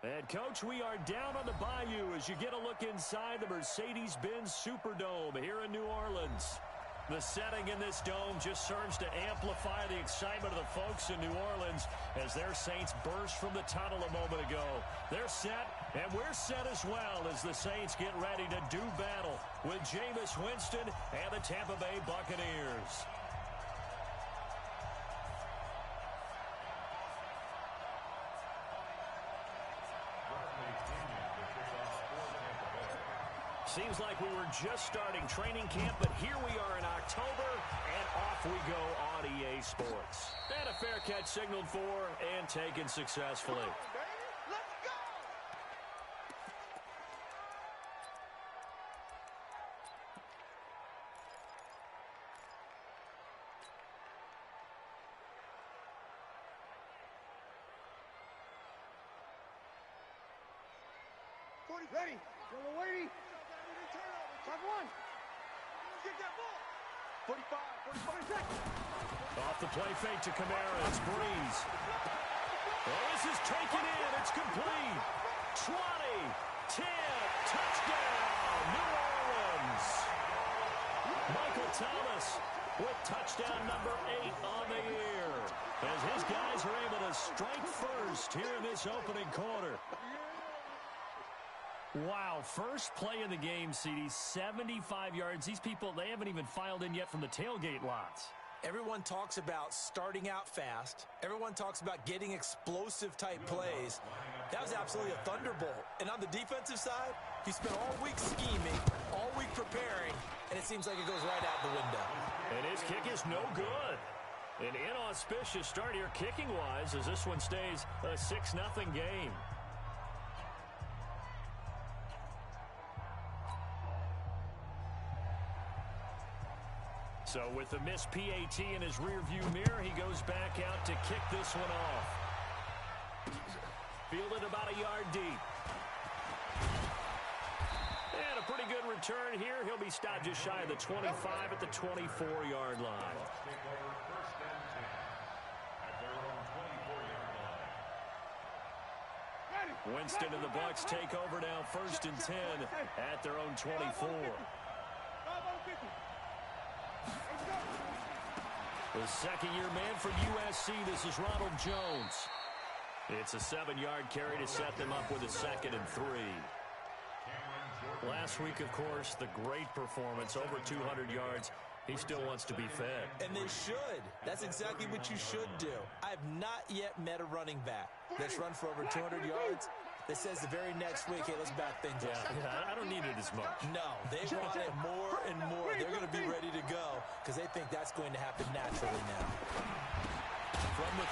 And, Coach, we are down on the Bayou as you get a look inside the Mercedes-Benz Superdome here in New Orleans. The setting in this dome just serves to amplify the excitement of the folks in New Orleans as their Saints burst from the tunnel a moment ago. They're set, and we're set as well as the Saints get ready to do battle with Jameis Winston and the Tampa Bay Buccaneers. Seems like we were just starting training camp, but here we are in October, and off we go on EA Sports. And a fair catch signaled for and taken successfully. Come on, baby. Let's go! Ready. Yellow waiting. Top one. Get that ball. 45 seconds. Off the play fake to Kamara. It's Breeze. Oh, this is taken in. It's complete. 20, 10, touchdown, New Orleans. Michael Thomas with touchdown number 8 on the year as his guys are able to strike first here in this opening quarter. Wow, first play of the game, CD, 75 yards. These people, they haven't even filed in yet from the tailgate lots. Everyone talks about starting out fast. Everyone talks about getting explosive-type plays. That was absolutely a thunderbolt. And on the defensive side, he spent all week scheming, all week preparing, and it seems like it goes right out the window. And his kick is no good. An inauspicious start here kicking-wise as this one stays a 6-0 game. So with the missed PAT in his rearview mirror, he goes back out to kick this one off. Fielded about a yard deep. And a pretty good return here. He'll be stopped just shy of the 25 at the 24-yard line. Winston and the Bucks take over now, 1st and 10 at their own 24. The second-year man from USC, this is Ronald Jones. It's a 7-yard carry to set them up with a 2nd and 3. Last week, of course, the great performance, over 200 yards. He still wants to be fed. And they should. That's exactly what you should do. I have not yet met a running back that's run for over 200 yards that says the very next week, hey, let's back things up. Yeah, I don't need it as much. No, they want it more and more. They're going to be ready to go because they think that's going to happen naturally now. From the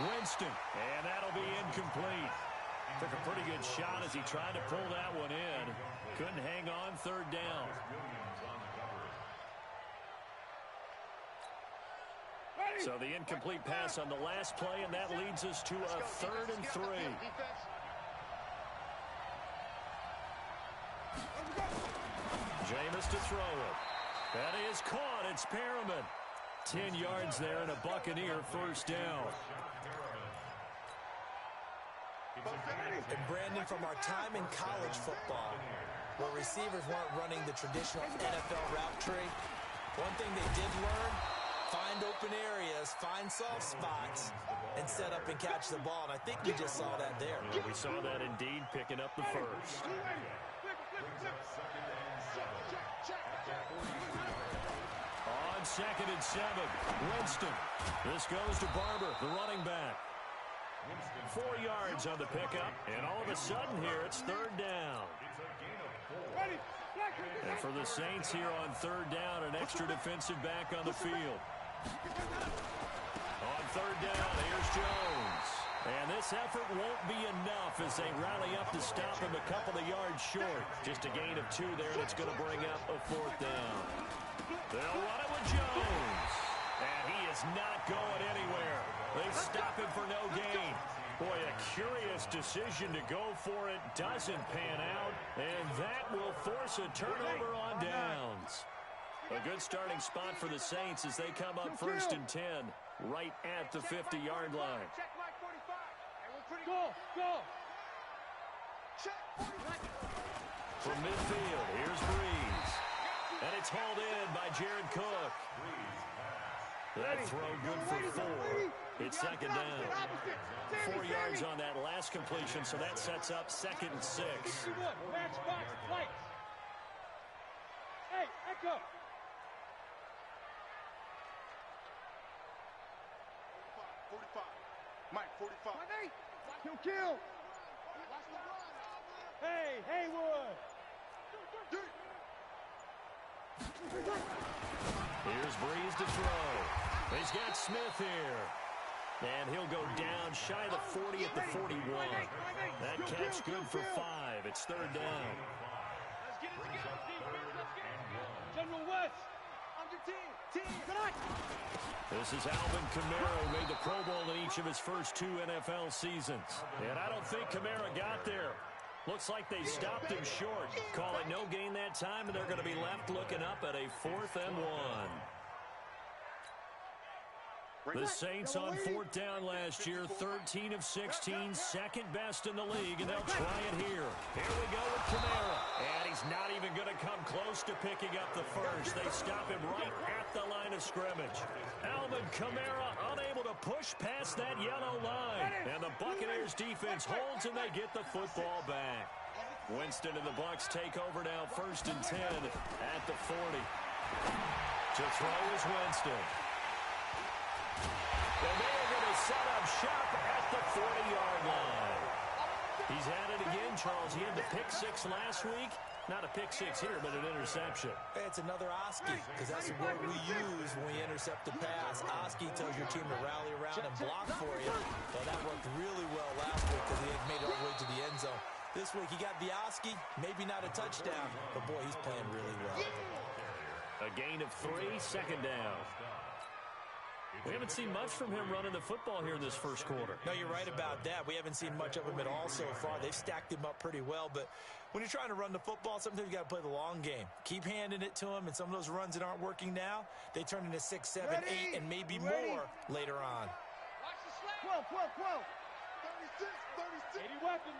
31, Winston, and that'll be incomplete. Took a pretty good shot as he tried to pull that one in. Couldn't hang on, 3rd down. So the incomplete pass on the last play, and that leads us to a 3rd and 3. Jameis to throw it. That is caught. It's Perriman. 10 yards there and a Buccaneer 1st down. And Brandon, from our time in college football, where receivers weren't running the traditional NFL route tree, one thing they did learn, find open areas, find soft spots, and set up and catch the ball. And I think we just saw that there. Yeah, we saw that indeed, picking up the 1st. On 2nd and 7, Winston. This goes to Barber, the running back. 4 yards on the pickup, and all of a sudden here, it's 3rd down. And for the Saints here on 3rd down, an extra defensive back on the field. On 3rd down, here's Jones. And this effort won't be enough as they rally up to stop him a couple of yards short. Just a gain of 2 there, and it's going to bring up a 4th down. They'll run it with Jones. And he is not going anywhere. They stop him for no gain. Boy, a curious decision to go for it. Doesn't pan out. And that will force a turnover on downs. A good starting spot for the Saints as they come up 1st and 10, right at the 50-yard line. Go, go. From midfield, here's Breeze. And it's hauled in by Jared Cook. That throw good for 4. It's second down. 4 yards on that last completion, so that sets up 2nd and 6. Match box, lights. Hey, echo. 45. Mike, 45. Kill. Hey, Haywood. Here's Breeze to throw. He's got Smith here. And he'll go down shy of the 40 at the 41. That catch good for 5. It's 3rd down. Let's get it together, defense. Let's get it. General West. I'm your team. Good night. This is Alvin Kamara, who made the Pro Bowl in each of his first 2 NFL seasons. And I don't think Kamara got there. Looks like they stopped him short. Call it no gain that time, and they're going to be left looking up at a 4th and 1. The Saints on 4th down last year, 13 of 16, 2nd best in the league, and they'll try it here. Here we go with Kamara. And he's not even going to come close to picking up the first. They stop him right at the line of scrimmage. Alvin Kamara unable to push past that yellow line. And the Buccaneers defense holds, and they get the football back. Winston and the Bucks take over now, 1st and 10 at the 40. To throw is Winston. And they are going to set up shop at the 40-yard line. He's had it again, Charles. He had the pick 6 last week. Not a pick 6 here, but an interception. It's another Oski, because that's the word we use when we intercept a pass. Oski tells your team to rally around and block for you. Well, that worked really well last week because he had made it all the way to the end zone. This week he got the Oski, maybe not a touchdown, but boy, he's playing really well. A gain of 3, 2nd down. We haven't seen much from him running the football here in this first quarter. No, you're right about that. We haven't seen much of him at all so far. They've stacked him up pretty well, but when you're trying to run the football, sometimes you got to play the long game. Keep handing it to him, and some of those runs that aren't working now, they turn into 6, 7, 8, and maybe more later on. Watch the slap. 12. 36. 80 weapon.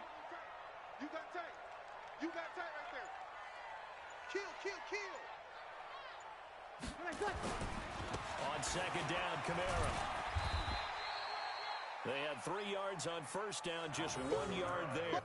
You got tight. Right there. Kill. On 2nd down, Kamara. They had 3 yards on 1st down, just 1 yard there.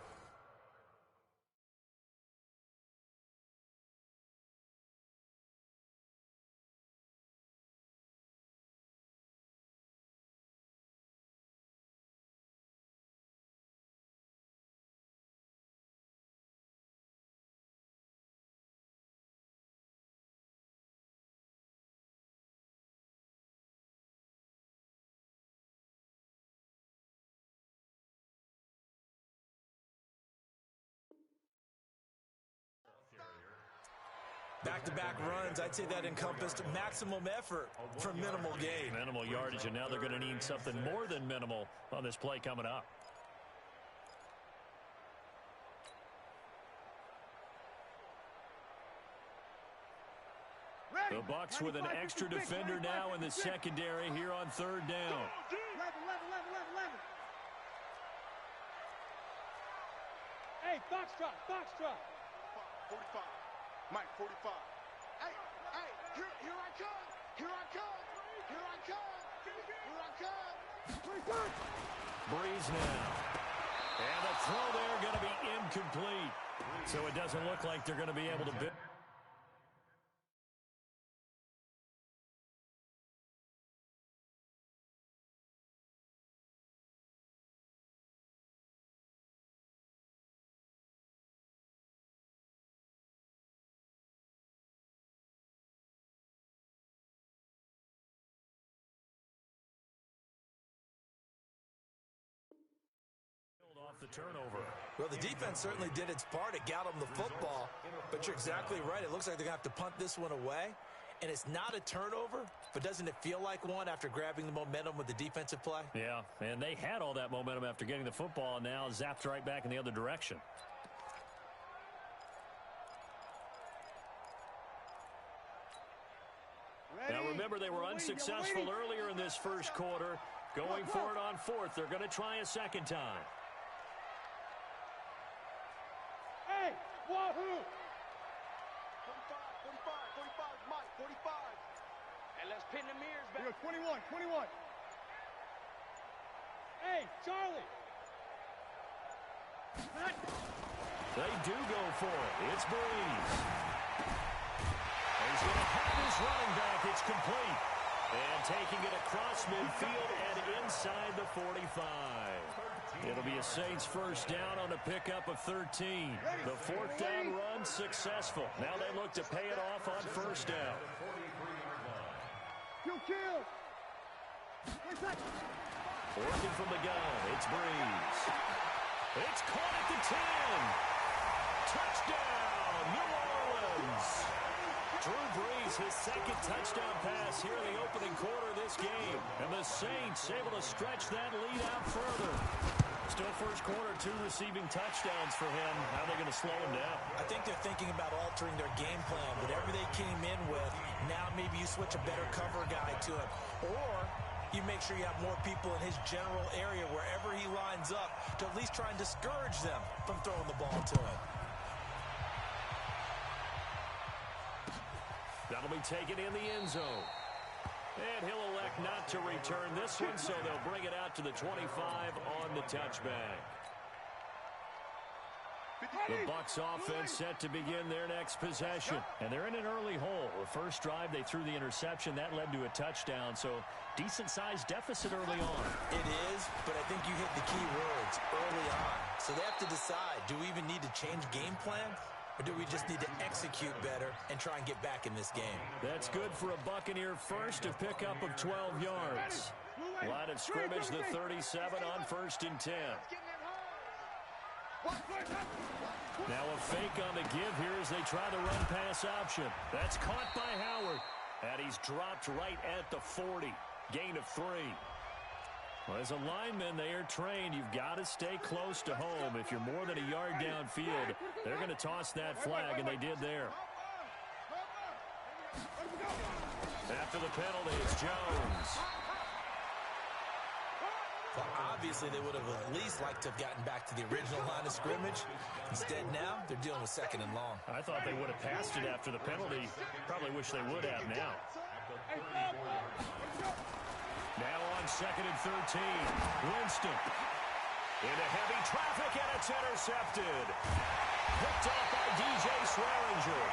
Back-to-back runs, I'd say that encompassed maximum effort for minimal gain. Minimal yardage, and now they're going to need something more than minimal on this play coming up. The Bucks with an extra defender now in the secondary here on 3rd down. 11. Hey, Foxtrot. 45. Mike, 45. Hey, here I come. Breeze now. And the throw there going to be incomplete. So it doesn't look like they're going to be able to bid. The turnover. Well, the defense certainly did its part. It got them the football, but you're exactly right. It looks like they're going to have to punt this one away, and it's not a turnover, but doesn't it feel like one after grabbing the momentum with the defensive play? Yeah, and they had all that momentum after getting the football, and now zapped right back in the other direction. Now, remember, they were unsuccessful earlier in this first quarter. Going for it on 4th. They're going to try a 2nd time. Wahoo! 45, Mike, 45. And let's pin the mirrors back. Yo, 21. Hey, Charlie! They do go for it. It's Breeze. He's going to have his running back. It's complete. And taking it across midfield and inside the 45. It'll be a Saints first down on a pickup of 13. The fourth down run successful. Now they look to pay it off on first down. Kill. Working from the gun, it's Breeze. It's caught at the 10. Touchdown, New Orleans. Drew Brees, his second touchdown pass here in the opening quarter of this game. And the Saints able to stretch that lead out further. Still first quarter, 2 receiving touchdowns for him. How are they going to slow him down? I think they're thinking about altering their game plan. Whatever they came in with, now maybe you switch a better cover guy to him. Or you make sure you have more people in his general area wherever he lines up to at least try and discourage them from throwing the ball to him. That'll be taken in the end zone. And he'll elect not to return this one, so they'll bring it out to the 25 on the touchback. The Bucks offense set to begin their next possession. And they're in an early hole. The first drive, they threw the interception. That led to a touchdown, so decent-sized deficit early on. It is, but I think you hit the key words early on. So they have to decide, do we even need to change game plan? Or do we just need to execute better and try and get back in this game? That's good for a Buccaneer first, a pickup of 12 yards. Line of scrimmage, the 37 on 1st and 10. Now a fake on the give here as they try the run-pass option. That's caught by Howard. And he's dropped right at the 40. Gain of 3. Well, as a lineman, they are trained. You've got to stay close to home. If you're more than a yard downfield, they're going to toss that flag, and they did there. After the penalty, it's Jones. Well, obviously, they would have at least liked to have gotten back to the original line of scrimmage. Instead, now, they're dealing with 2nd and long. I thought they would have passed it after the penalty. Probably wish they would have now. Now on 2nd and 13. Winston. Into heavy traffic, and it's intercepted. Picked off by DJ Swearinger.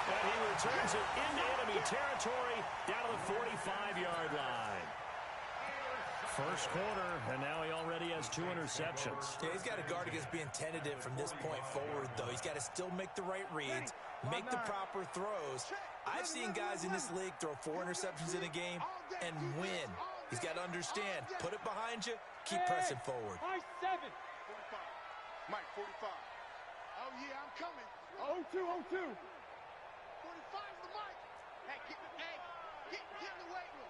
And he returns it into enemy territory down to the 45-yard line. First quarter, and now he already has 2 interceptions. Yeah, he's got to guard against being tentative from this point forward, though. He's got to still make the right reads, make the proper throws. I've seen guys in this league throw 4 interceptions in a game and win. He's got to understand, put it behind you, keep pressing forward. High 7. 45. Mike, 45. Oh, yeah, I'm coming. 0-2, 0-2. 45's the mic. Hey, get in the weight room.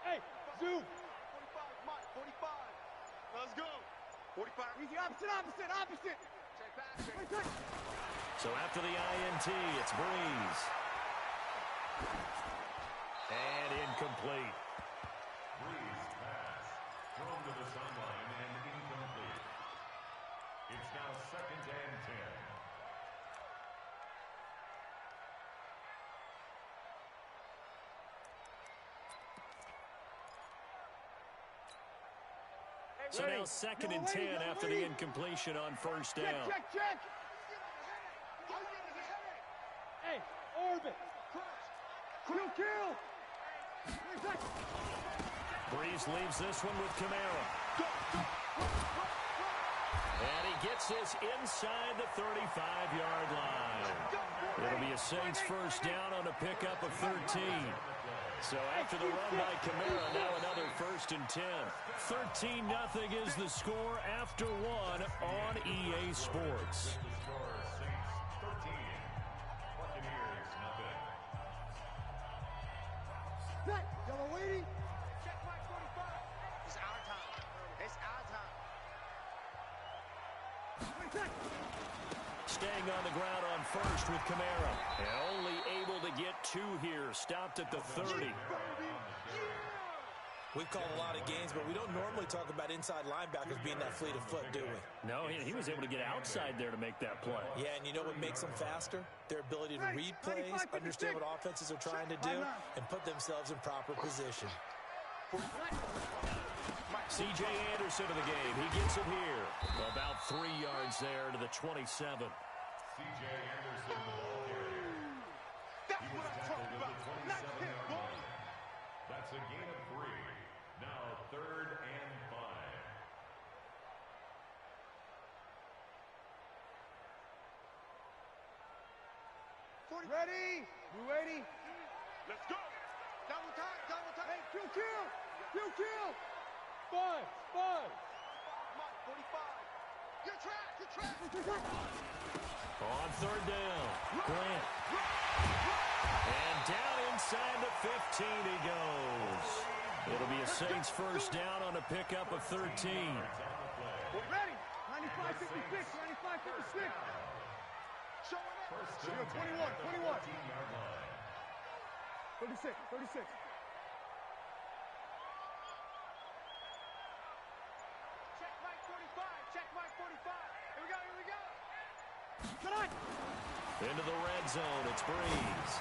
Hey, zoom. 45's Mike, 45. Let's go. 45. Easy, opposite. Check back. So after the INT, it's Breeze. And incomplete. Breeze pass. Thrown to the sideline and incomplete. It's now 2nd and 10. So now 2nd and 10 after the incompletion on first down. Check. Hey, orbit. Kill. Breeze leaves this one with Kamara. And he gets this inside the 35-yard line. It'll be a Saints first down on a pickup of 13. So after the run by Kamara, now another 1st and 10. 13-0 is the score after 1 on EA Sports. The score, Saints 13. Buccaneers nothing. Set. Yellow waiting. Check Mike, 45. It's our time. It's our time. Staying on the ground on first with Kamara. And only able to get 2 here. Stopped at the 30. We've called a lot of games, but we don't normally talk about inside linebackers being that fleet of foot, do we? No, he was able to get outside there to make that play. Yeah, and you know what makes them faster? Their ability to read plays, understand what offenses are trying to do, and put themselves in proper position. C.J. Anderson of the game. He gets it here. About 3 yards there to the 27. C.J. Anderson, the ball carrier. He was tackled at the 27-yard line. That's a gain of 3. Now 3rd and 5. Ready? You ready? Let's go. Double time, double time. Hey, kill. 5. Mike, 45. You're trapped. On 3rd down, Grant. And down inside the 15 he goes. It'll be a Saints first down on a pickup of 13. Ready? 95-56. 95-56. Showing up. First 21. 14-yard line. 36. Check Mike 45. Here we go. Good on. Into the red zone, it's Breeze.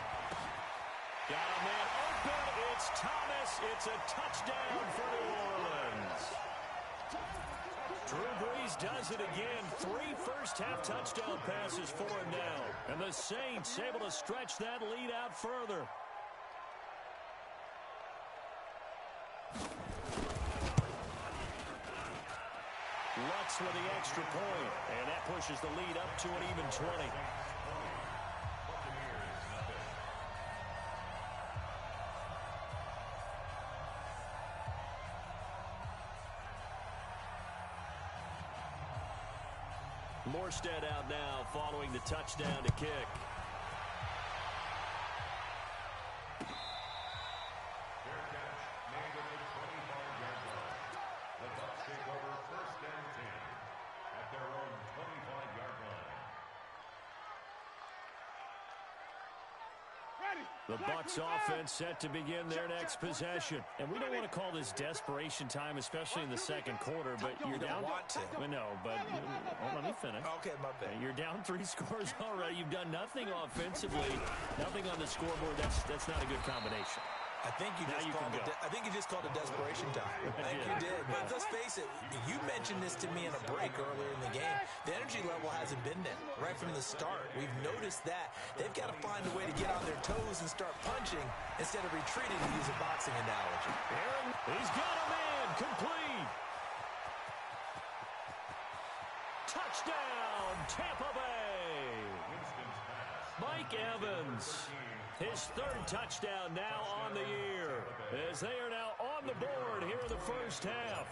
Got a man open, it's Thomas. It's a touchdown for New Orleans. Drew Brees does it again. 3 first-half touchdown passes for him now. And the Saints able to stretch that lead out further. Lutz with the extra point, and that pushes the lead up to an even 20. Morstead out now following the touchdown to kick. Fair catch made at the 25-yard line. The Bucks take over 1st and 10 at their own 25-yard line. The Bucks offense set to begin their next possession. And we don't want to call this desperation time, especially in the second quarter, but you're down. want to. No, but hold on, let me finish. Okay, my bad. You're down 3 scores already. You've done nothing offensively, nothing on the scoreboard. That's not a good combination. I think you just called it desperation time. I think you did. But let's face it, you mentioned this to me in a break earlier in the game. The energy level hasn't been there right from the start. We've noticed that. They've got to find a way to get on their toes and start punching instead of retreating, to use a boxing analogy. Aaron, he's got a man. Complete. Touchdown, Tampa Bay. Mike Evans. His 3rd touchdown now on the year, as they are now on the board here in the first half.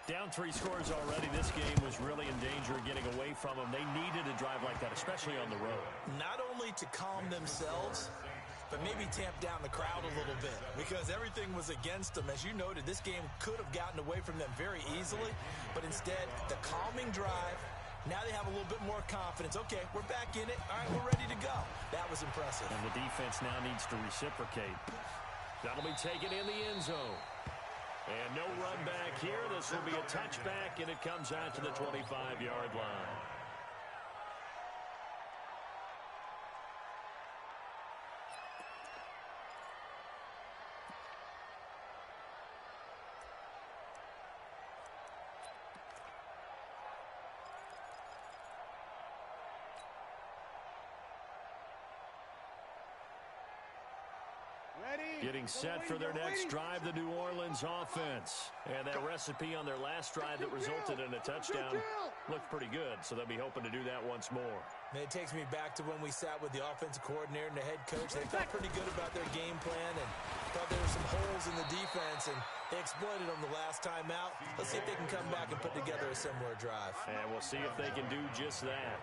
Down 3 scores already. This game was really in danger of getting away from them. They needed a drive like that, especially on the road. Not only to calm themselves, but maybe tamp down the crowd a little bit, because everything was against them. As you noted, this game could have gotten away from them very easily, but instead, the calming drive. Now they have a little bit more confidence. Okay, we're back in it. All right, we're ready to go. That was impressive. And the defense now needs to reciprocate. That'll be taken in the end zone. And no run back here. This will be a touchback, and it comes out to the 25-yard line. Getting set for their next drive, the New Orleans offense. And that recipe on their last drive that resulted in a touchdown looked pretty good, so they'll be hoping to do that once more. And it takes me back to when we sat with the offensive coordinator and the head coach. They felt pretty good about their game plan and thought there were some holes in the defense, and they exploited them the last time out. Let's see if they can come back and put together a similar drive. And we'll see if they can do just that.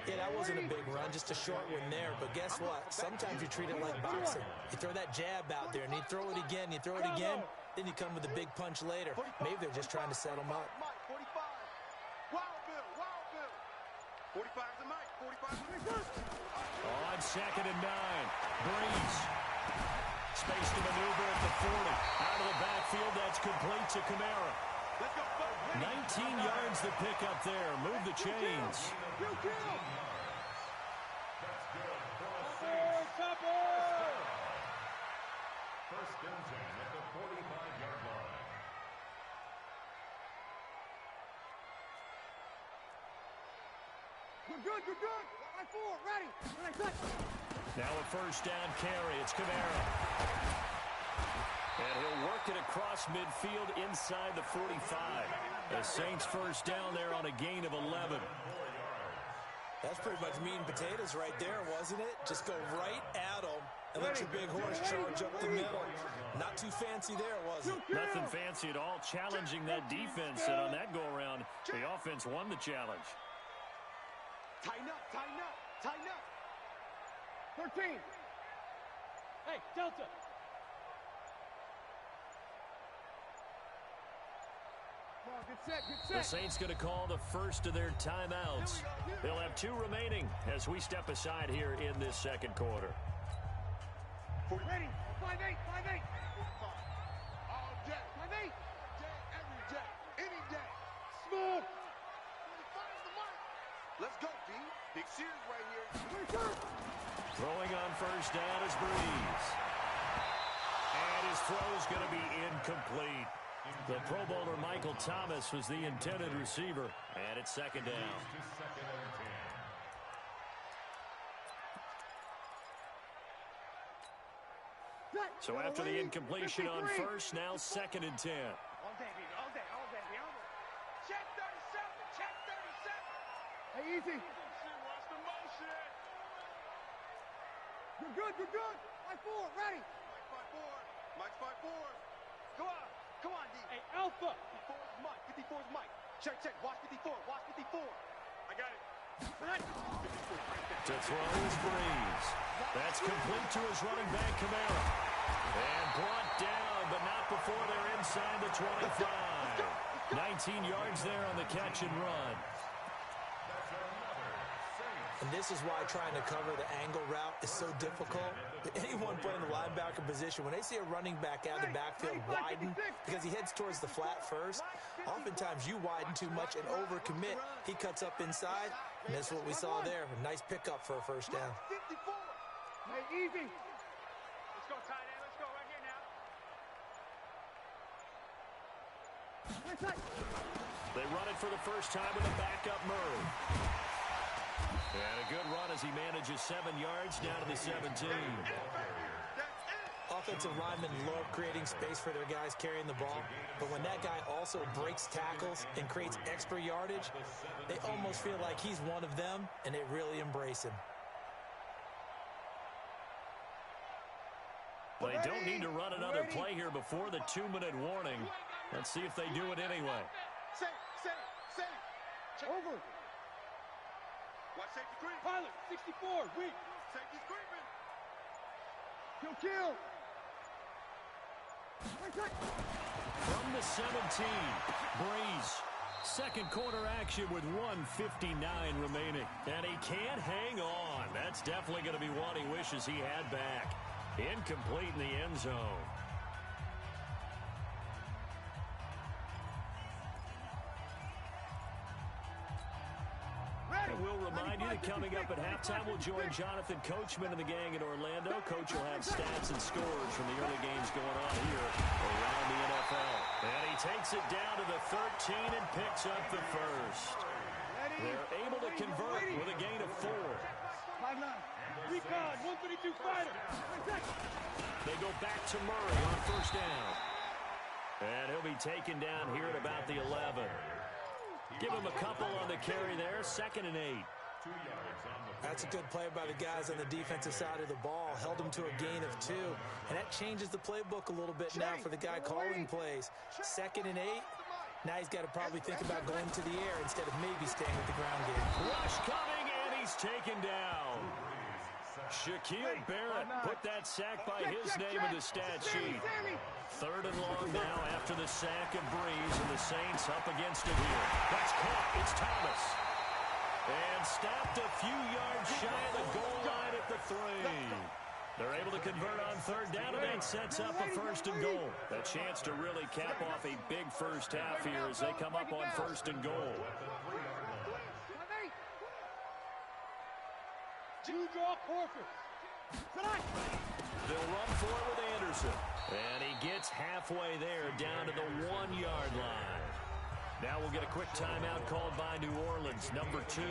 Yeah, that wasn't a big run, just a short one there. But guess what? Sometimes you treat it like boxing. You throw that jab out there, and you throw it again, then you come with a big punch later. Maybe they're just trying to set them up. Mike, 45. Wild Bill. 45 is the Mike. 45 is the On 2nd and 9. Breeze. Space to maneuver at the 40. Out of the backfield, that's complete to Kamara. 19 yards the pick up there. Move the chains. First and 10 at the 45-yard line. You're good, you're good. Line 4, ready. Now a first down carry. It's Kamara. And he'll work it across midfield inside the 45. The Saints first down there on a gain of 11. That's pretty much meat and potatoes right there, wasn't it? Just go right at them and let your big horse charge up the middle. Not too fancy there, was it? Nothing fancy at all. Challenging that defense. And on that go-around, the offense won the challenge. Tighten up, tighten up, tighten up. 13. Hey, Delta. Good set, good set. The Saints going to call the first of their timeouts. They'll have 2 remaining as we step aside here in this second quarter. Ready. 5-8, 5-8. All day. 5-8. Every day. Any day. Smoke. 25 is the mark. Let's go, D. Big Sears right here. Throwing on first down is Breeze. And his throw's going to be incomplete. The Pro Bowler Michael Thomas was the intended receiver, and it's second down. So after the incompletion on first, now second and 10. All day, baby, all day, all day, all day. Check 37, check 37. Hey, easy. Watch the motion. You're good, you're good. Mike 4, ready. Mike 5-4. Come on, D. Hey, Alpha. 54 is Mike. 54 is Mike. Check. Watch 54. Watch 54. I got it. To throw is Breeze. That's complete to his running back, Kamara. And brought down, but not before they're inside the 25. 19 yards there on the catch and run. And this is why trying to cover the angle route is so difficult. Anyone playing the linebacker position, when they see a running back out of the backfield widen, because he heads towards the flat first, oftentimes you widen too much and overcommit. He cuts up inside, and that's what we saw there. A nice pickup for a first down. 54. Hey, easy. Let's go, tight end. Let's go right here now. They run it for the first time with a backup Murray. And a good run as he manages 7 yards down to the 17. Offensive linemen love creating space for their guys carrying the ball, but when that guy also breaks tackles and creates extra yardage, they almost feel like he's one of them, and they really embrace him. They don't need to run another play here before the 2-minute warning. Let's see if they do it anyway. Check. Over. Watch safety creep. Pilot, 64, weak. Safety's creeping. Kill. From the 17, Breeze. Second quarter action with 1:59 remaining. And he can't hang on. That's definitely going to be one he wishes he had back. Incomplete in the end zone. And we'll remind you that coming up at halftime, we'll join Jonathan Coachman and the gang in Orlando. Coach will have stats and scores from the early games going on here around the NFL. And he takes it down to the 13 and picks up the first. They're able to convert with a gain of 4. Recon, 152 fighter. They go back to Murray on first down. And he'll be taken down here at about the 11. Give him a couple on the carry there. 2nd and 8. That's a good play by the guys on the defensive side of the ball. Held him to a gain of 2. And that changes the playbook a little bit now for the guy calling plays. 2nd and 8. Now he's got to probably think about going to the air instead of maybe staying with the ground game. Rush coming, and he's taken down. Shaquille Barrett put that sack by his name in the stat sheet. 3rd and long now after the sack of Breeze, and the Saints up against it here. That's caught. It's Thomas. And stopped a few yards shy of the goal line at the 3. They're able to convert on third down, and that sets up a first and goal. A chance to really cap off a big first half here as they come up on first and goal. They'll run for it with Anderson. And he gets halfway there down to the 1-yard line. Now we'll get a quick timeout called by New Orleans, number 2.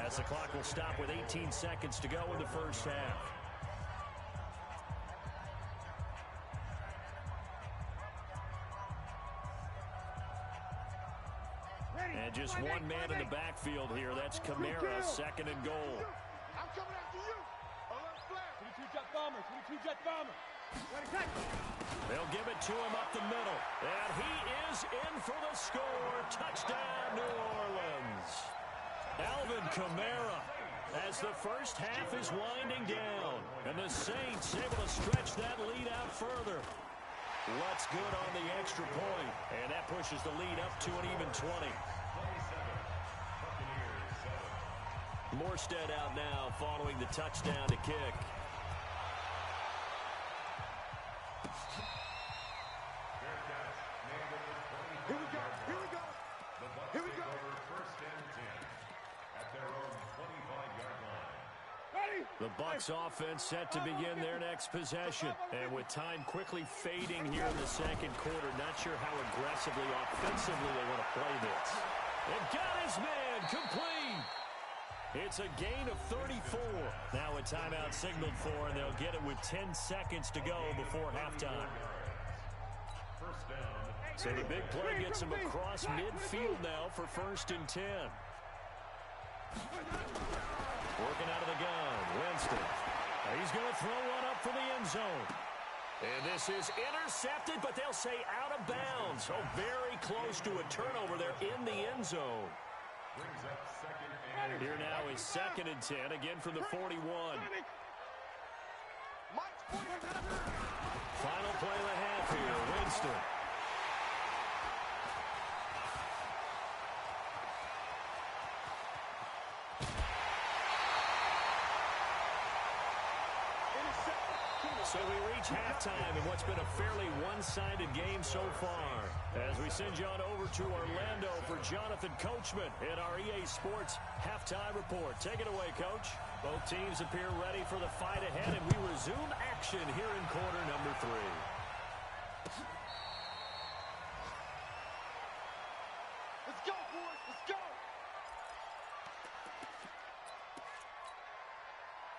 As the clock will stop with 18 seconds to go in the first half. And just one man in the backfield here. That's Kamara, second and goal. I'm coming after you. Alert flare. 22 jet bomber. 22 jet bomber. They'll give it to him up the middle. And he is in for the score. Touchdown, New Orleans. Alvin Kamara as the first half is winding down. And the Saints able to stretch that lead out further. What's good on the extra point. And that pushes the lead up to an even 20. Morstead out now following the touchdown to kick. Here we go. Here we go. Here we go. First and 10 at their own 25-yard line. Ready? The Bucks offense set to begin their next possession. And with time quickly fading here in the second quarter, not sure how aggressively, offensively they want to play this. And got his man complete. It's a gain of 34. Now a timeout signaled for, and they'll get it with 10 seconds to go before halftime. First down. So the big play gets him across midfield now for first and 10. Working out of the gun, Winston. He's going to throw one up for the end zone. And this is intercepted, but they'll say out of bounds. Oh, very close to a turnover there in the end zone. Brings up second and Here now is second and 10, again from the 41. Final play of the half here, Winston. So we reach halftime in what's been a fairly one-sided game so far. As we send you on over to Orlando for Jonathan Coachman in our EA Sports Halftime Report. Take it away, Coach. Both teams appear ready for the fight ahead, and we resume action here in quarter number 3. Let's go, boys. Let's go.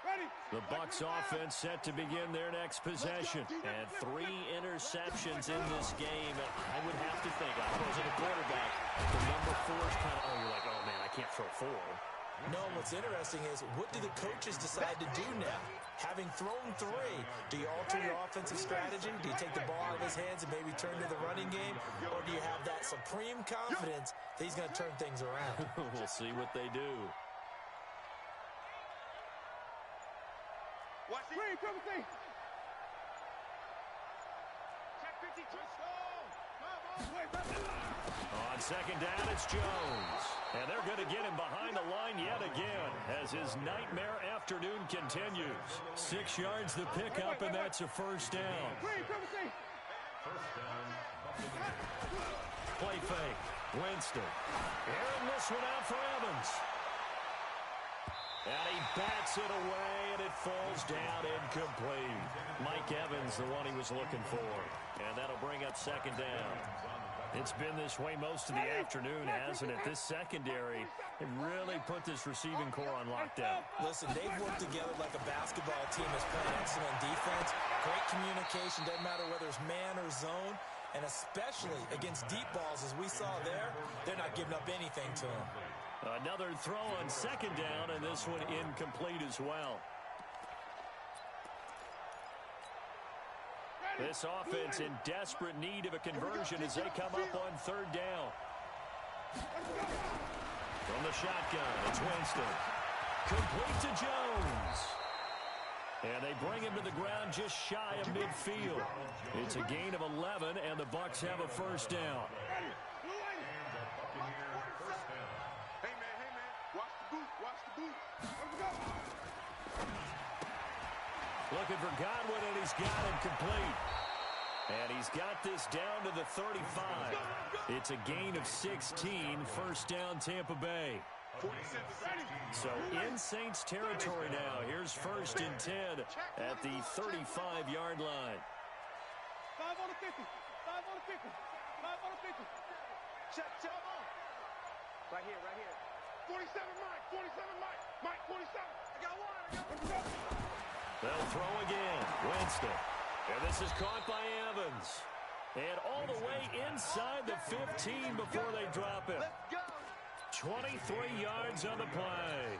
Ready? The Bucks offense set to begin their next possession. And 3 interceptions in this game. I would have to think, I was a quarterback, the number 4 is kind of, you're like, oh, man, I can't throw 4. No, what's interesting is, what do the coaches decide to do now? Having thrown 3, do you alter your offensive strategy? Do you take the ball out of his hands and maybe turn to the running game? Or do you have that supreme confidence that he's going to turn things around? We'll see what they do. Watch it. Green, come with me. Check 50, touchdown. On second down, it's Jones. And they're going to get him behind the line yet again as his nightmare afternoon continues. 6 yards the pickup, and that's a first down. Green, come with me. first down. Play fake. Winston. Airing this one out for Evans. And he bats it away, and it falls down incomplete. Mike Evans, the one he was looking for. And that'll bring up second down. It's been this way most of the afternoon, hasn't it? This secondary, they really put this receiving core on lockdown. Listen, they've worked together like a basketball team that's playing excellent defense. Great communication, doesn't matter whether it's man or zone. And especially against deep balls, as we saw there, they're not giving up anything to them. Another throw on second down, and this one incomplete as well. This offense in desperate need of a conversion as they come up on third down. From the shotgun, it's Winston. Complete to Jones. And they bring him to the ground just shy of midfield. It's a gain of 11, and the Bucks have a first down. Hey, man. Watch the boot. Watch the boot. Let's go. Looking for Godwin, and he's got him complete. And he's got this down to the 35. It's a gain of 16, first down Tampa Bay. So in Saints territory now. Here's 1st and 10 at the 35-yard line. 5 on the 50. 5 on the 50. 5 on the 50. Check. Right here. 47 Mike. 47 Mike. Mike 47. I got one. They'll throw again. Winston. And this is caught by Evans. And all the way inside the 15 before they drop him. 23 yards on the play.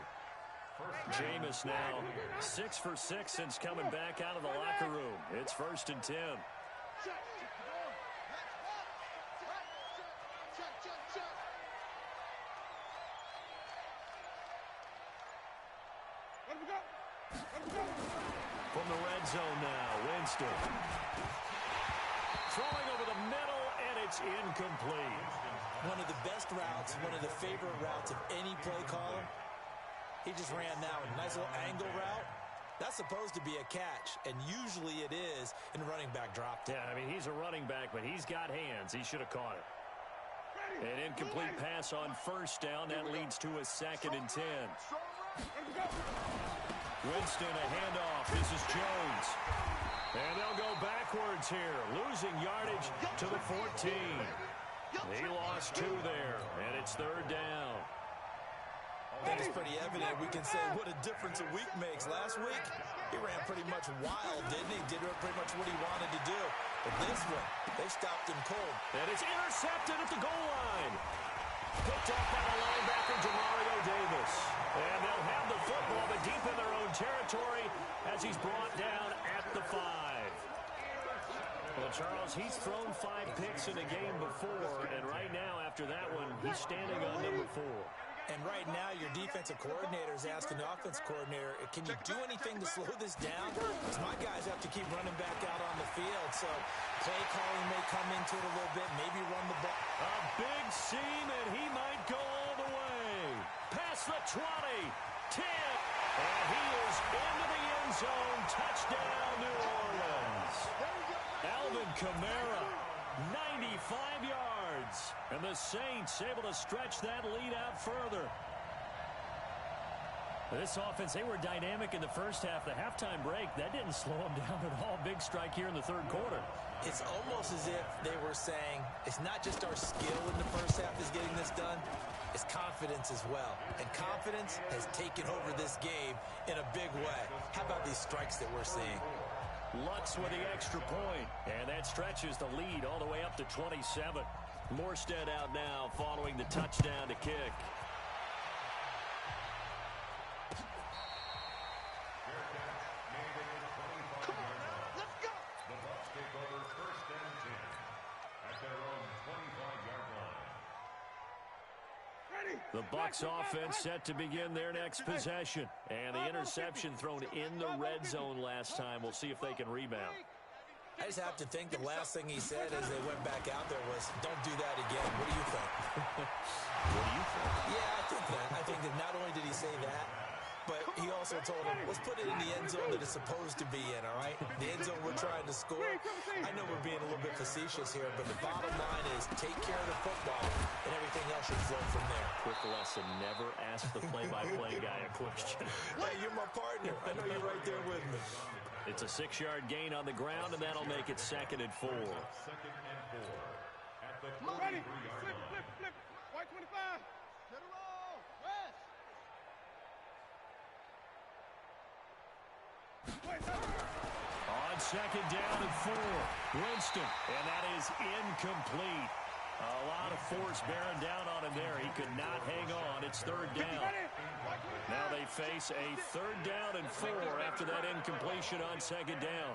Jameis now 6 for 6 since coming back out of the locker room. It's 1st and 10. From the red zone now, Winston. Throwing over the middle, and it's incomplete. One of the best routes, one of the favorite routes of any play caller. He just ran that one. Nice little angle route. That's supposed to be a catch, and usually it is, and running back dropped it. Yeah, I mean, he's a running back, but he's got hands. He should have caught it. An incomplete pass on 1st down. That leads to a 2nd and 10. Winston, a handoff. This is Jones. And they'll go backwards here, losing yardage to the 14. He lost 2 there, and it's 3rd down. I think it's pretty evident. We can say what a difference a week makes. Last week, he ran pretty much wild, didn't he? Did pretty much what he wanted to do. But this one, they stopped him cold. And it's intercepted at the goal line. Picked up by the linebacker, Demario Davis. And they'll have the football, but deep in their own territory as he's brought down at the 5. Well, Charles, he's thrown 5 picks in a game before, and right now, after that one, he's standing on number 4. And right now, your defensive coordinator is asking the offense coordinator, can you do anything to slow this down? Because my guys have to keep running back out on the field. So play calling may come into it a little bit, maybe run the ball. A big seam, and he might go all the way. Past the 20, 10, and he is into the end zone. Touchdown, New Orleans. Alvin Kamara, 95 yards. And the Saints able to stretch that lead out further. This offense, they were dynamic in the first half. The halftime break, that didn't slow them down at all. Big strike here in the 3rd quarter. It's almost as if they were saying, it's not just our skill in the first half is getting this done, it's confidence as well. And confidence has taken over this game in a big way. How about these strikes that we're seeing? Lutz with the extra point, and that stretches the lead all the way up to 27. Morstead out now following the touchdown to kick. Come on, let's go. The Bucks take over 1st and 10 at their own 25-yard line. The Bucks offense set to begin their next possession. And the interception thrown in the red zone last time. We'll see if they can rebound. I just have to think the last thing he said as they went back out there was, don't do that again. What do you think? What do you think? Yeah, I think that. I think that not only did he say that, but he also told him, let's put it in the end zone that it's supposed to be in, all right? The end zone we're trying to score. I know we're being a little bit facetious here, but the bottom line is take care of the football, and everything else should flow from there. Quick lesson, never ask the play-by-play guy a question. Hey, you're my partner. I know you're right there with me. It's a 6-yard gain on the ground, and that'll make it 2nd and 4. 2nd and 4 at the 43-yard line. Flip. White 25. Get a roll. West. On 2nd down and 4, Winston, and that is incomplete. A lot of force bearing down on him there. He could not hang on. It's 3rd down. Now they face a 3rd down and 4 after that incompletion on 2nd down.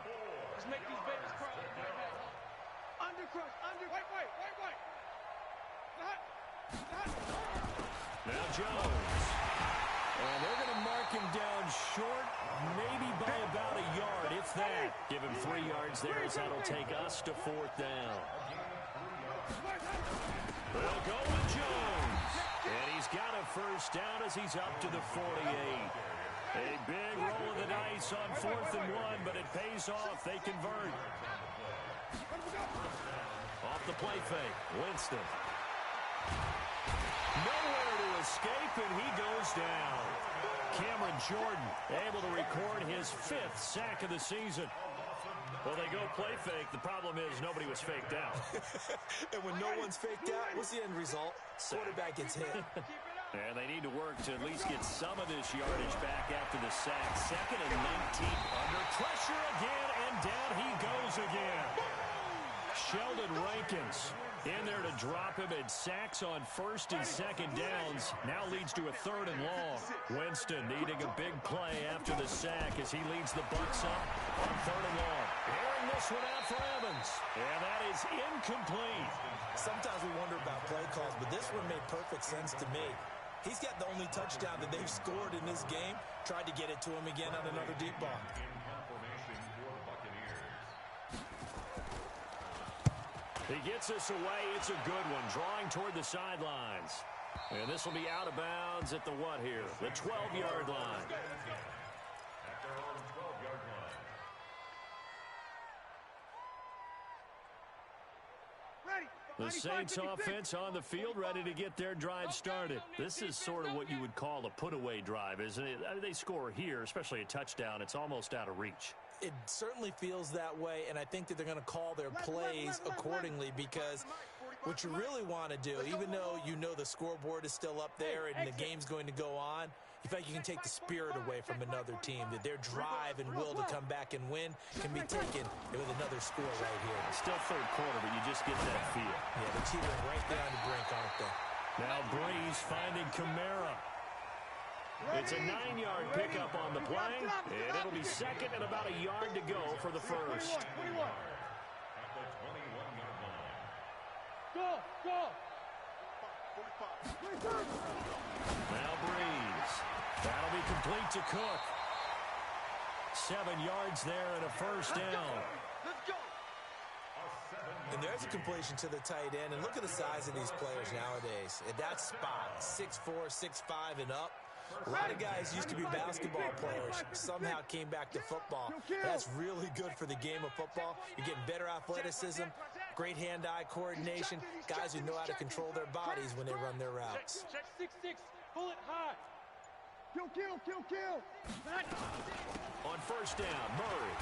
Let's make these babies cry. Undercrush. White. Now Jones. And they're going to mark him down short, maybe by about a yard, if that. Give him 3 yards there, as that'll take us to 4th down. They'll go with Jones. And he's got a 1st down as he's up to the 48. A big roll of the dice on 4th and 1, but it pays off. They convert. Off the play fake, Winston. Nowhere to escape, and he goes down. Cameron Jordan able to record his 5th sack of the season. Well, they go play fake. The problem is nobody was faked out. And when no one's faked out, what's the end result? Quarterback gets hit. And they need to work to at least get some of this yardage back after the sack. 2nd and 19. Under pressure again, and down he goes again. Sheldon Rankins in there to drop him, and sacks on 1st and 2nd downs. Now leads to a 3rd and long. Winston needing a big play after the sack as he leads the Bucks up on 3rd and long. Airing this one out for Evans. And that is incomplete. Sometimes we wonder about play calls, but this one made perfect sense to me. He's got the only touchdown that they've scored in this game. Tried to get it to him again on another deep ball. He gets us away. It's a good one. Drawing toward the sidelines. And this will be out of bounds at the what here? The 12-yard line. At their own 12-yard line. The Saints offense on the field, ready to get their drive started. This is sort of what you would call a put-away drive, isn't it? They score here, especially a touchdown. It's almost out of reach. It certainly feels that way, and I think that they're going to call their plays accordingly, because what you really want to do, even though you know the scoreboard is still up there and the game's going to go on, you feel like you can take the spirit away from another team, that their drive and will to come back and win can be taken with another score right here. Still 3rd quarter, but you just get that feel. Yeah, they're teetering right down the brink, aren't they? Now Breeze finding Kamara. It's a 9-yard pickup on the play, and it'll be 2nd and about a yard to go for the 1st. At the 21-yard line. Go! Now Breeze. That'll be complete to Cook. 7 yards there and a 1st down. Let's go. And there's a completion to the tight end. And look at the size of these players nowadays. At that spot, 6'4", 6'5", and up. A lot of guys used to be basketball players, somehow came back to football. That's really good for the game of football. You're getting better athleticism, great hand-eye coordination, guys who know how to control their bodies when they run their routes. 6-6, pull it high. Kill. On 1st down, Murray.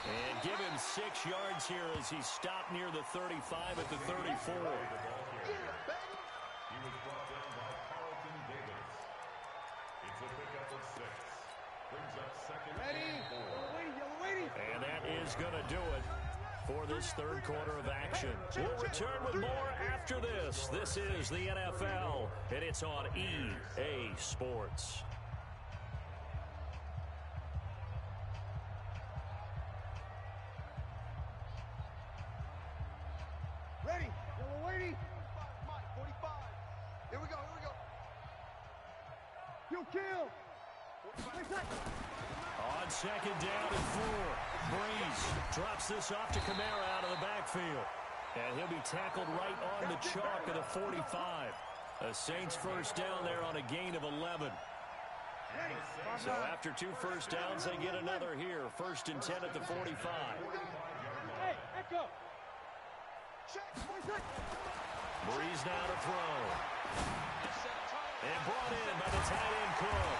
And give him 6 yards here as he stopped near the 35 at the 34. He was brought down by Carlton Davis. It's a pickup of 6. Brings up 2nd and 4. And that is going to do it for this 3rd quarter of action. We'll return with more after this. This is the NFL, and it's on EA Sports. Ready, yellow lady. 45. Here we go. Kill. On 2nd down and 4, Breeze drops this off to Kamara out of the backfield. And he'll be tackled right on the chalk of the 45. A Saints 1st down there on a gain of 11. So after 2 1st downs, they get another here. 1st and 10 at the 45. Hey, echo. Breeze now to throw. And brought in by the tight end Cook.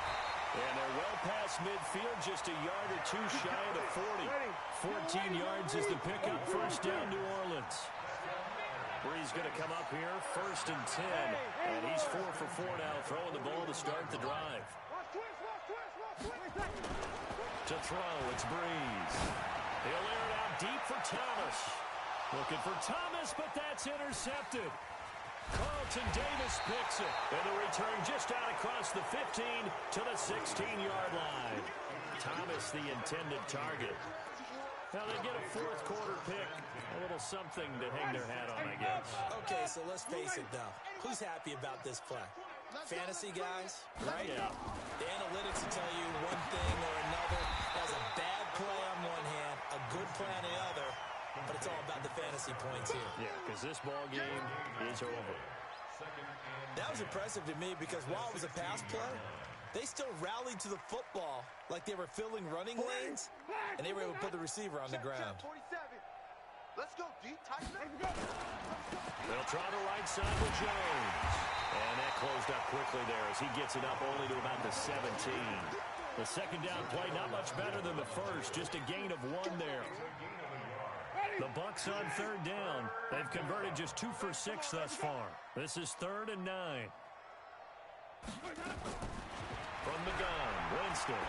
And they're well past midfield, just a yard or 2 shy of the 40. 14 yards is the pickup. 1st down, New Orleans. Breeze going to come up here, 1st and 10. And he's 4 for 4 now, throwing the ball to start the drive. To throw, it's Breeze. He'll air it out deep for Thomas. Looking for Thomas, but that's intercepted. Carlton Davis picks it. And the return just out across the 15 to the 16-yard line. Thomas, the intended target. Now they get a 4th quarter pick. A little something to hang their hat on, I guess. Okay, so let's face it, though. Who's happy about this play? Fantasy guys, right? Yeah. The analytics will tell you one thing or another. That's a bad play on one hand, a good play on the other. But it's all about the fantasy points here. Yeah, because this ball game is over. That was impressive to me because while it was a pass play, They still rallied to the football like they were filling running lanes, and they were able to put the receiver on the ground. 47. Let's go, D. Tighten up. They'll try the right side with Jones. And that closed up quickly there as he gets it up only to about the 17. The second down play not much better than the first, just a gain of 1 there. The Bucks on third down. They've converted just 2 for 6 thus far. This is 3rd and 9. From the gun, Winston.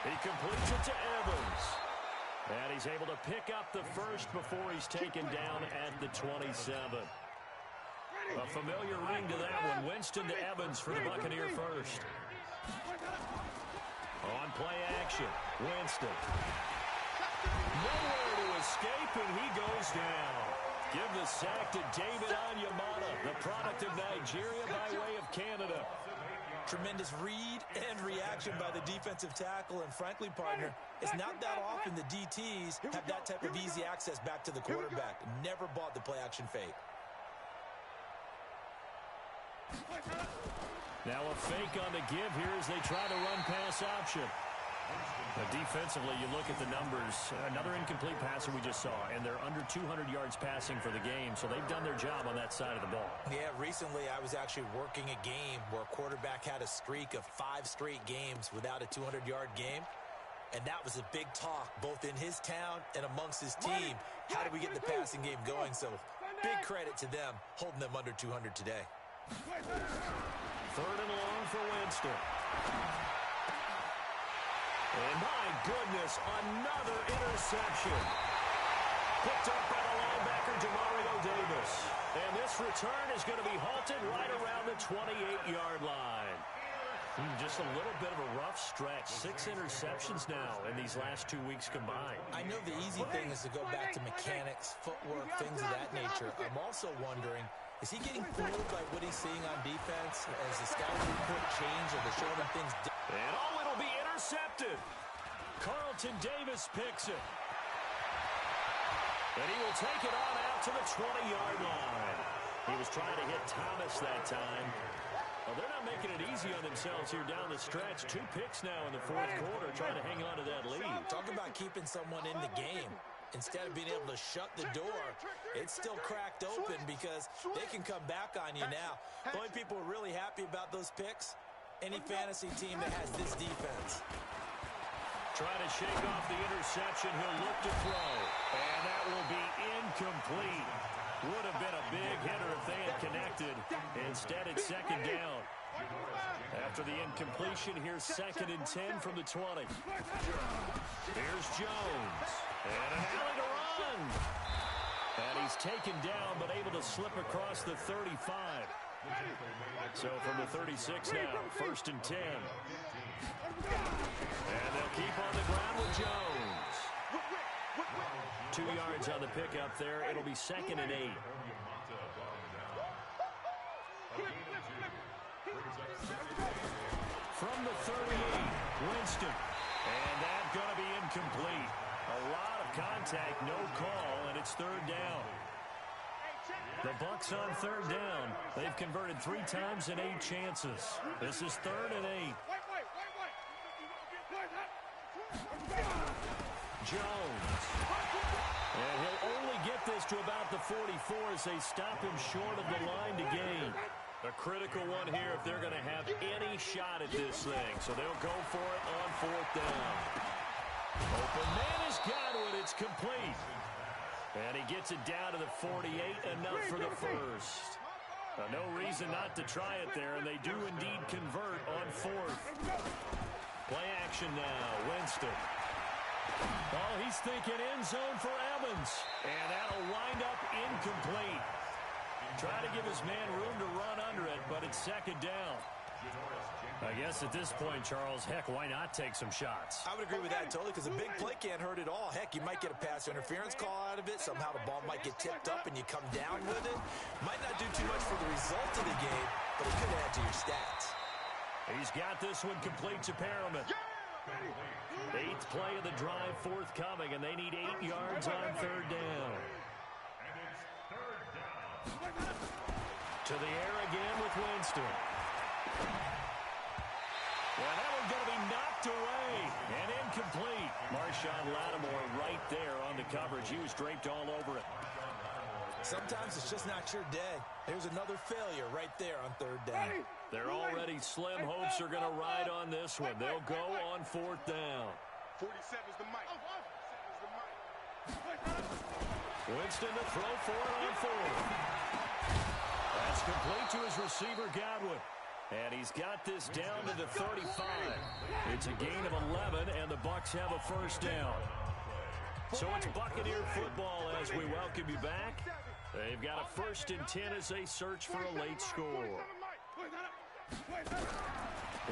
He completes it to Evans. And he's able to pick up the first before he's taken down at the 27. A familiar ring to that one. Winston to Evans for the Buccaneer first. On play action, Winston. Nowhere to escape, and he goes down. Give the sack to David Onyemata, the product of Nigeria by way of Canada. Tremendous read and reaction by the defensive tackle, and frankly, partner, it's not that often the DTs have that type of easy access back to the quarterback. Never bought the play-action fake. Now a fake on the give here as they try to run pass option. Defensively, you look at the numbers. Another incomplete passer we just saw, and they're under 200 yards passing for the game, so they've done their job on that side of the ball. Yeah, recently I was actually working a game where a quarterback had a streak of 5 straight games without a 200-yard game, and that was a big talk both in his town and amongst his team. How do we get the passing game going? So big credit to them holding them under 200 today. 3rd and long for Winston. And my goodness, another interception. Picked up by the linebacker, Demario Davis. And this return is going to be halted right around the 28-yard line. Just a little bit of a rough stretch. 6 interceptions now in these last 2 weeks combined. I know the easy thing is to go back to mechanics, footwork, things of that nature. I'm also wondering, is he getting fooled by what he's seeing on defense? As the scouting report change, or they're showing him things different? And it'll be intercepted. Carlton Davis picks it. And he will take it on out to the 20-yard line. He was trying to hit Thomas that time. Well, they're not making it easy on themselves here down the stretch. 2 picks now in the 4th quarter, trying to hang on to that lead. Talk about keeping someone in the game. Instead of being able to shut the door, it's still cracked open because they can come back on you now. The only people who are really happy about those picks, any fantasy team that has this defense. Trying to shake off the interception. He'll look to throw. And that will be incomplete. Would have been a big hitter if they had connected. Instead, it's 2nd down. After the incompletion, here's 2nd and 10 from the 20. Here's Jones. And an alley to run. And he's taken down, but able to slip across the 35. So from the 36 now, 1st and 10. And they'll keep on the ground with Jones. 2 yards on the pickup there. It'll be 2nd and 8. From the 38, Winston. And that's going to be incomplete. A lot of contact, no call, and it's 3rd down. The Bucks on 3rd down. They've converted 3 times in 8 chances. This is 3rd and 8. Jones. And he'll only get this to about the 44 as they stop him short of the line to gain. A critical one here if they're going to have any shot at this thing. So they'll go for it on 4th down. Open man has got it. It's complete. And he gets it down to the 48, enough for the first. No reason not to try it there, and they do indeed convert on 4th. Play action now, Winston. Oh, he's thinking end zone for Evans. And that'll wind up incomplete. Try to give his man room to run under it, but it's 2nd down. I guess at this point, Charles, heck, why not take some shots? I would agree with that totally, because a big play can't hurt at all. Heck, you might get a pass interference call out of it. Somehow the ball might get tipped up and you come down with it. Might not do too much for the result of the game, but it could add to your stats. He's got this one complete to Perriman. 8th play of the drive forthcoming, and they need 8 yards on 3rd down. To the air again with Winston. Well, that one's going to be knocked away and incomplete. Marshawn Lattimore right there on the coverage. He was draped all over it. Sometimes it's just not your day. There's another failure right there on third down. They're already slim hopes are going to ride on this one. They'll go on fourth down. 47's the mic. 47's the mic. Winston to throw for it on fourth. That's complete to his receiver, Godwin. And he's got this down to the 35. It's a gain of 11, and the Bucks have a first down. So it's Buccaneer football as we welcome you back. They've got a 1st and 10 as they search for a late score.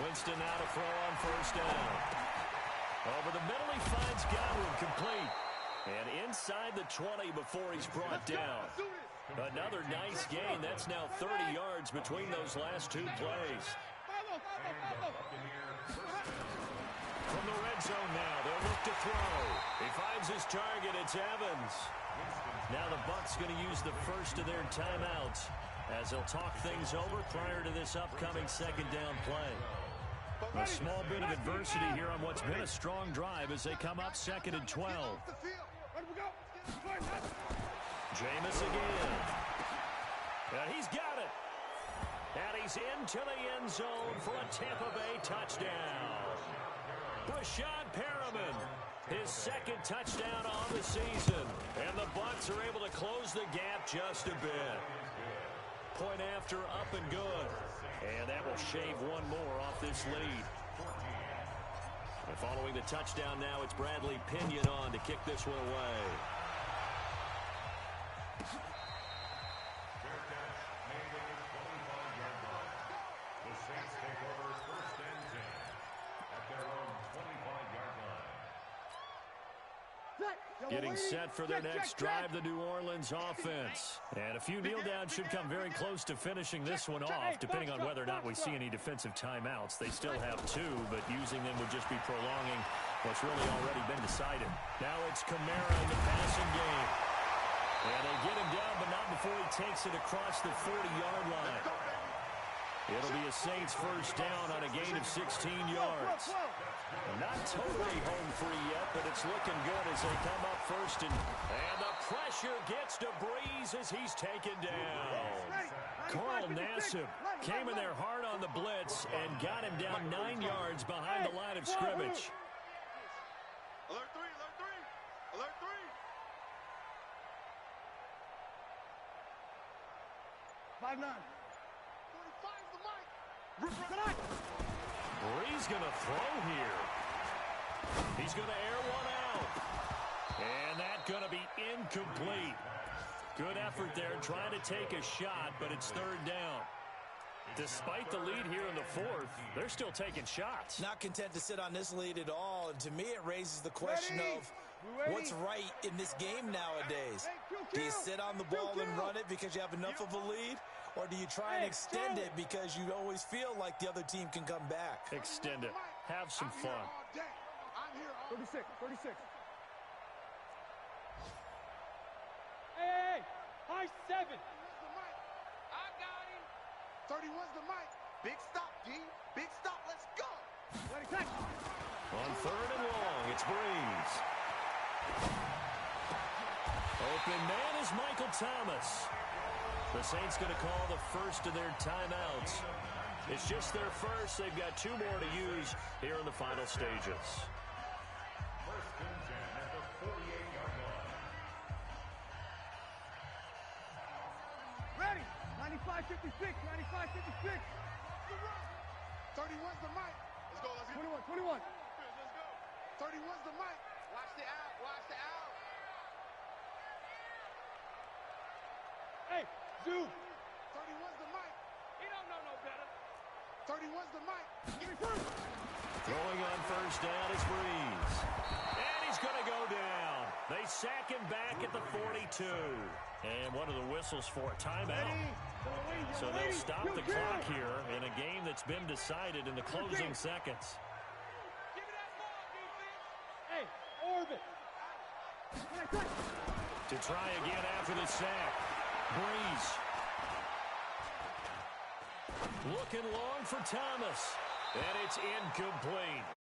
Winston now to throw on first down. Over the middle, he finds Godwin complete. And inside the 20 before he's brought down. Another nice gain. That's now 30 yards between those last two plays. From the red zone now, they'll look to throw. He finds his target. It's Evans. Now the Bucks going to use the first of their timeouts as they'll talk things over prior to this upcoming second down play. A small bit of adversity here on what's been a strong drive as they come up 2nd and 12. Jameis again. And he's got it. And he's into the end zone for a Tampa Bay touchdown. Rashad Perriman, his 2nd touchdown on the season. And the Bucks are able to close the gap just a bit. Point after, up and good. And that will shave one more off this lead. And following the touchdown now, it's Bradley Pinion on to kick this one away. The Saints take over 1st and 10 at their own 25-yard line. Getting set for their next drive, the New Orleans offense. And a few kneel downs should come very close to finishing this one off, depending on whether or not we see any defensive timeouts. They still have 2, but using them would just be prolonging what's really already been decided. Now it's Kamara in the passing game. And they get him down, but not before he takes it across the 40-yard line. It'll be a Saints first down on a gain of 16 yards. Not totally home free yet, but it's looking good as they come up first. And the pressure gets to Breeze as he's taken down. Carl Nassib came in there hard on the blitz and got him down 9 yards behind the line of scrimmage. Alert 3, alert 3, alert 3. 5-9. 45's the mic. Breeze going to throw here. He's going to air one out. And that's going to be incomplete. Good effort there trying to take a shot, but it's 3rd down. Despite the lead here in the 4th, they're still taking shots. Not content to sit on this lead at all, and to me it raises the question of what's right in this game nowadays. Do you sit on the ball and run it because you have enough of a lead? Or do you try and extend it because you always feel like the other team can come back? Extend it. Have some fun. I'm here all 36, 36. Hey, high 7. I got him. 31's the mic. Big stop, D. Big stop. Let's go. On 3rd and long, it's Breeze. Open man is Michael Thomas. The Saints going to call the first of their timeouts. It's just their first. They've got 2 more to use here in the final stages. 1st and 10 at the 48-yard line. Ready. 95, 56, 95, 56. 31's the mic. Let's go, let's go. 21, 21. Let's go. 31's the mic. Watch the out, watch the out. Hey, Zoom. 31's the mic. He don't know no better. 31's the mic. Give me first. Throwing on first down is Breeze. And he's going to go down. They sack him back at the 42. And one of the whistles for a timeout. So they'll stop the clock here in a game that's been decided in the closing seconds. Give me that ball, defense. Hey, orbit. To try again after the sack. Breeze. Looking long for Thomas. And it's incomplete.